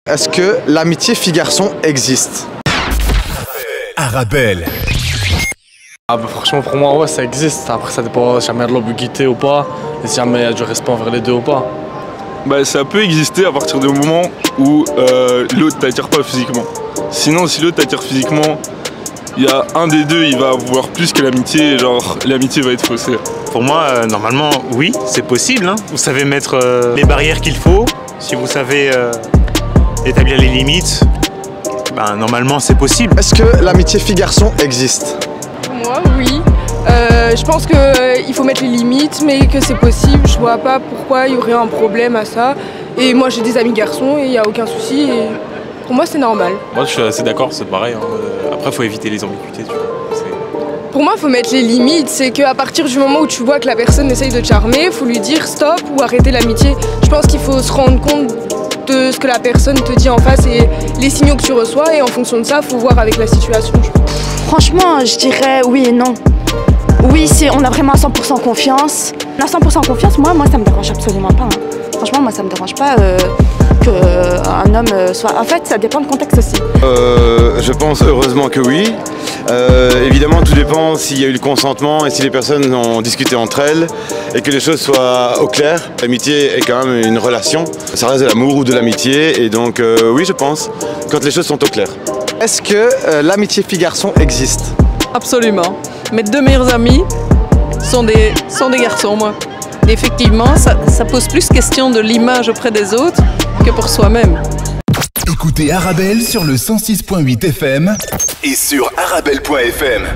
Est-ce que l'amitié fille-garçon existe? Arabelle. Ah bah franchement pour moi ouais ça existe, après ça dépend si jamais il y a de l'ambiguïté ou pas, et si jamais il y a du respect envers les deux ou pas. Bah ça peut exister à partir du moment où l'autre t'attire pas physiquement. Sinon si l'autre t'attire physiquement, il y a un des deux, il va avoir plus que l'amitié, genre l'amitié va être faussée. Pour moi, normalement, oui, c'est possible. Hein. Vous savez mettre les barrières qu'il faut, si vous savez établir les limites, ben, normalement c'est possible. Est-ce que l'amitié fille-garçon existe? Pour moi, oui. Je pense qu'il faut mettre les limites, mais que c'est possible. Je vois pas pourquoi il y aurait un problème à ça. Et moi, j'ai des amis garçons et il n'y a aucun souci. Et pour moi, c'est normal. Moi, je suis assez d'accord, c'est pareil. Hein. Après, il faut éviter les ambiguïtés. Tu vois. Pour moi, il faut mettre les limites. C'est qu'à partir du moment où tu vois que la personne essaye de te charmer, il faut lui dire stop ou arrêter l'amitié. Je pense qu'il faut se rendre compte de ce que la personne te dit en face et les signaux que tu reçois. Et en fonction de ça, il faut voir avec la situation. Franchement, je dirais oui et non. Oui, on a vraiment à 100% confiance. On a 100% confiance, moi ça me dérange absolument pas. Hein. Franchement, moi ça me dérange pas qu'un homme soit... En fait, ça dépend du contexte aussi. Je pense heureusement que oui. Évidemment, tout dépend s'il y a eu le consentement et si les personnes ont discuté entre elles et que les choses soient au clair. L'amitié est quand même une relation. Ça reste de l'amour ou de l'amitié et donc oui, je pense, quand les choses sont au clair. Est-ce que l'amitié fille-garçon existe? Absolument. Mes deux meilleurs amis sont des garçons, moi. Et effectivement, ça pose plus question de l'image auprès des autres que pour soi-même. Écoutez Arabelle sur le 106.8 FM et sur arabelle.fm.